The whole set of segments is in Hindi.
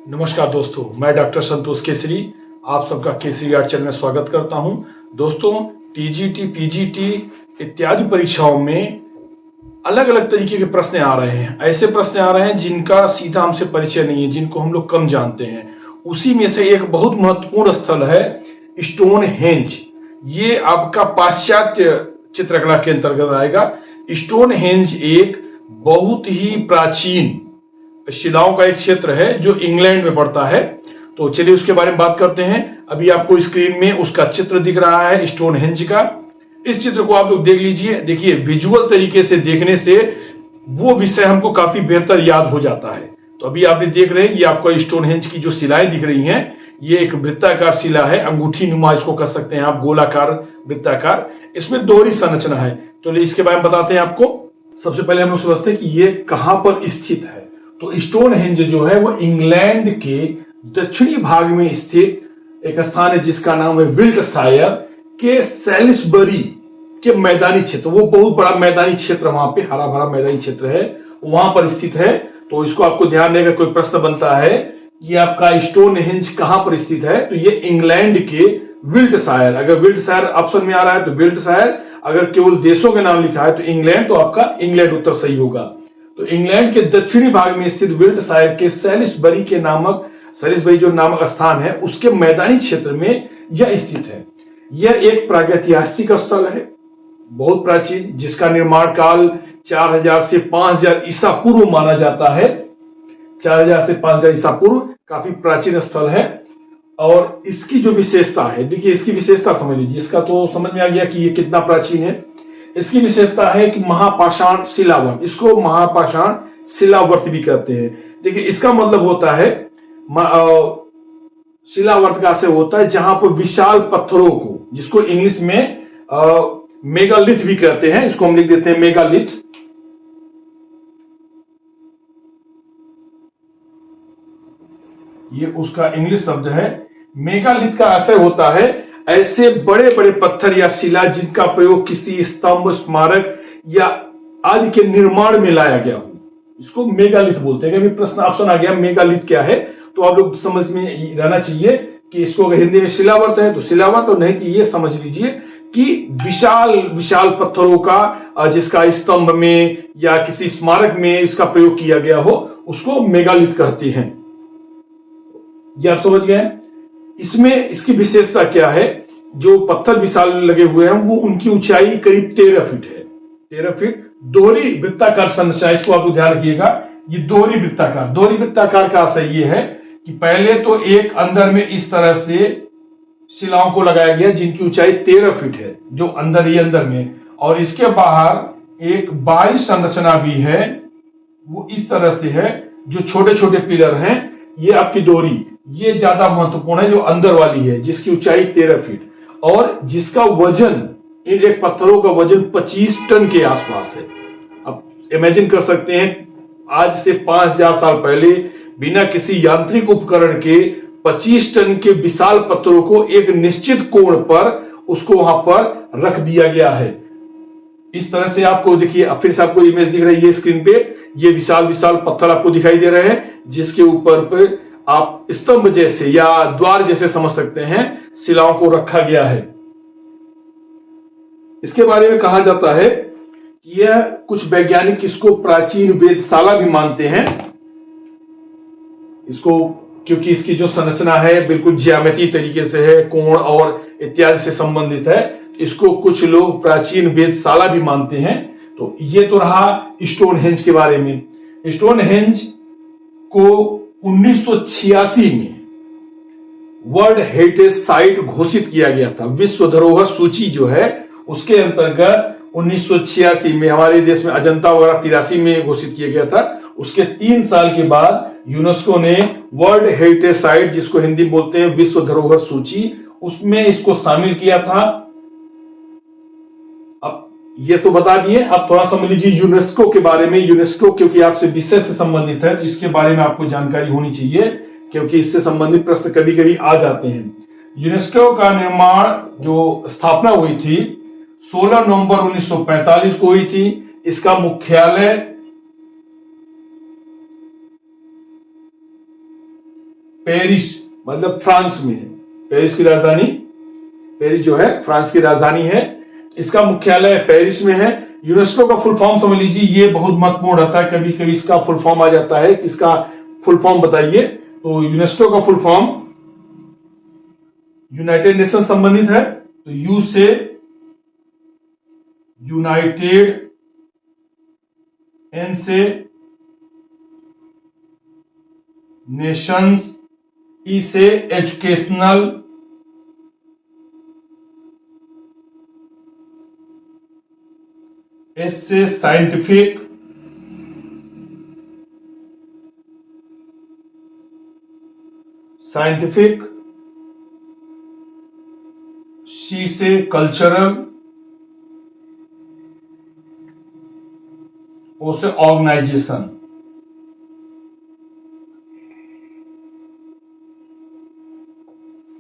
नमस्कार दोस्तों, मैं डॉक्टर संतोष केसरी आप सबका केसरी आर्ट चैनल में स्वागत करता हूं। दोस्तों, टीजीटी, पीजीटी इत्यादि परीक्षाओं में अलग अलग तरीके के प्रश्न आ रहे हैं। ऐसे प्रश्न आ रहे हैं जिनका सीधा हमसे परिचय नहीं है, जिनको हम लोग कम जानते हैं। उसी में से एक बहुत महत्वपूर्ण स्थल है स्टोनहेंज। ये आपका पाश्चात्य चित्रकला के अंतर्गत आएगा। स्टोनहेंज एक बहुत ही प्राचीन शिलाओं का एक क्षेत्र है जो इंग्लैंड में पड़ता है। तो चलिए उसके बारे में बात करते हैं। अभी आपको स्क्रीन में उसका चित्र दिख रहा है स्टोनहेंज का। इस चित्र को आप लोग देख लीजिए। देखिए, विजुअल तरीके से देखने से वो विषय हमको काफी बेहतर याद हो जाता है। तो अभी आप देख रहे हैं, ये आपको स्टोनहेंज की जो शिलाएं दिख रही हैं, ये एक वृत्ताकार शिला है, अंगूठी नुमा इसको कर सकते हैं आप, गोलाकार, वृत्ताकार। इसमें दोहरी संरचना है। तो इसके बारे में बताते हैं आपको। सबसे पहले हम लोग समझते हैं कि ये कहां पर स्थित है। तो स्टोनहेंज जो है वो इंग्लैंड के दक्षिणी भाग में स्थित एक स्थान है जिसका नाम है विल्टशायर के सैलिसबरी के मैदानी क्षेत्र। वो बहुत बड़ा मैदानी क्षेत्र, वहां पे हरा भरा मैदानी क्षेत्र है, वहां पर स्थित है। तो इसको आपको ध्यान देगा, कोई प्रश्न बनता है कि आपका स्टोनहेंज कहां पर स्थित है, तो ये इंग्लैंड के विल्टशायर, अगर विल्टशायर ऑप्शन में आ रहा है तो विल्टशायर, अगर केवल देशों के नाम लिखा है तो इंग्लैंड, तो आपका इंग्लैंड उत्तर सही होगा। तो इंग्लैंड के दक्षिणी भाग में स्थित विल्टशायर के सैलिसबरी जो नामक स्थान है, उसके मैदानी क्षेत्र में यह स्थित है। यह एक प्रागैतिहासिक स्थल है, बहुत प्राचीन, जिसका निर्माण काल 4000 से 5000 ईसा पूर्व माना जाता है। 4000 से 5000 ईसा पूर्व काफी प्राचीन स्थल है। और इसकी जो विशेषता है, देखिए इसकी विशेषता समझ लीजिए। इसका तो समझ में आ गया कि ये कितना प्राचीन है। इसकी विशेषता है कि महापाषाण शिलावर्त, इसको महापाषाण शिलावर्त भी कहते हैं। देखिए इसका मतलब होता है, शिलावर्त का से होता है जहां पर विशाल पत्थरों को, जिसको इंग्लिश में मेगालिथ भी कहते हैं, इसको हम लिख देते हैं मेगालिथ। ये उसका इंग्लिश शब्द है। मेगालिथ का आशय होता है ऐसे बड़े बड़े पत्थर या शिला जिनका प्रयोग किसी स्तंभ, स्मारक या आदि के निर्माण में लाया गया हो, इसको मेगालिथ बोलते हैं। कभी प्रश्न ऑप्शन आ गया मेगालिथ क्या है, तो आप लोग समझ में रहना चाहिए कि इसको अगर हिंदी में शिलावर्त है तो शिलावर्त, और नहीं तो ये समझ लीजिए कि विशाल विशाल पत्थरों का जिसका स्तंभ में या किसी स्मारक में इसका प्रयोग किया गया हो, उसको मेगालिथ कहते हैं। ये आप समझ गए। इसमें इसकी विशेषता क्या है, जो पत्थर विशाल लगे हुए हैं वो उनकी ऊंचाई करीब 13 फीट है। 13 फीट दोहरी वृत्ताकार संरचना, इसको आप ध्यान रखिएगा। ये दोहरी वृत्ताकार का आशय ये है कि पहले तो एक अंदर में इस तरह से शिलाओं को लगाया गया जिनकी ऊंचाई 13 फीट है, जो अंदर ही अंदर में, और इसके बाहर एक बाहरी संरचना भी है, वो इस तरह से है। जो छोटे छोटे पिलर हैं, ये आपकी दोहरी, ये ज्यादा महत्वपूर्ण है, जो अंदर वाली है जिसकी ऊंचाई 13 फीट और जिसका वजन, इन एक पत्थरों का वजन 25 टन के आसपास है। अब इमेजिन कर सकते हैं, आज से 5000 साल पहले बिना किसी यांत्रिक उपकरण के 25 टन के विशाल पत्थरों को एक निश्चित कोण पर उसको वहां पर रख दिया गया है। इस तरह से आपको देखिए, फिर से आपको इमेज दिख रही है स्क्रीन पे। ये विशाल विशाल पत्थर आपको दिखाई दे रहे हैं, जिसके ऊपर पे आप स्तंभ जैसे या द्वार जैसे समझ सकते हैं, शिलाओं को रखा गया है। इसके बारे में कहा जाता है कि यह, कुछ वैज्ञानिक इसको प्राचीन वेधशाला भी मानते हैं इसको, क्योंकि इसकी जो संरचना है बिल्कुल ज्यामितीय तरीके से है, कोण और इत्यादि से संबंधित है। इसको कुछ लोग प्राचीन वेधशाला भी मानते हैं। तो ये तो रहा स्टोनहेंज के बारे में। स्टोनहेंज को 1986 में वर्ल्ड हेरिटेज साइट घोषित किया गया था। विश्व धरोहर सूची जो है उसके अंतर्गत 1986 में, हमारे देश में अजंता वगैरह 83 में घोषित किया गया था। उसके 3 साल के बाद यूनेस्को ने वर्ल्ड हेरिटेज साइट, जिसको हिंदी बोलते हैं विश्व धरोहर सूची, उसमें इसको शामिल किया था। अब ये तो बता दिए, अब थोड़ा समझ लीजिए यूनेस्को के बारे में। यूनेस्को क्योंकि आपसे विषय से संबंधित है, तो इसके बारे में आपको जानकारी होनी चाहिए, क्योंकि इससे संबंधित प्रश्न कभी कभी आ जाते हैं। यूनेस्को का निर्माण, जो स्थापना हुई थी 16 नवंबर 1945 को हुई थी। इसका मुख्यालय पेरिस मतलब फ्रांस में है। पेरिस की राजधानी, पेरिस जो है फ्रांस की राजधानी है, इसका मुख्यालय पेरिस में है। यूनेस्को का फुल फॉर्म समझ लीजिए, ये बहुत महत्वपूर्ण रहता है, कभी कभी इसका फुल फॉर्म आ जाता है कि इसका फुल फॉर्म बताइए। तो यूनेस्को का फुल फॉर्म यूनाइटेड नेशन संबंधित है, तो यू से यूनाइटेड, एन से नेशंस, ई से एजुकेशनल, एस से साइंटिफिक, सी से कल्चरल, ओ से ऑर्गेनाइजेशन।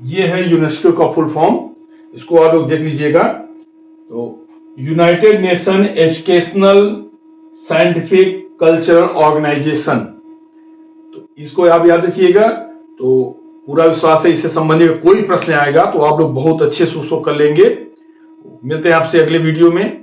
ये है यूनेस्को का फुल फॉर्म, इसको आप लोग देख लीजिएगा। तो United Nation Educational Scientific Cultural Organization, तो इसको आप याद रखिएगा। तो पूरा विश्वास है इससे संबंधित कोई प्रश्न आएगा तो आप लोग बहुत अच्छे से उसको कर लेंगे। मिलते हैं आपसे अगले वीडियो में।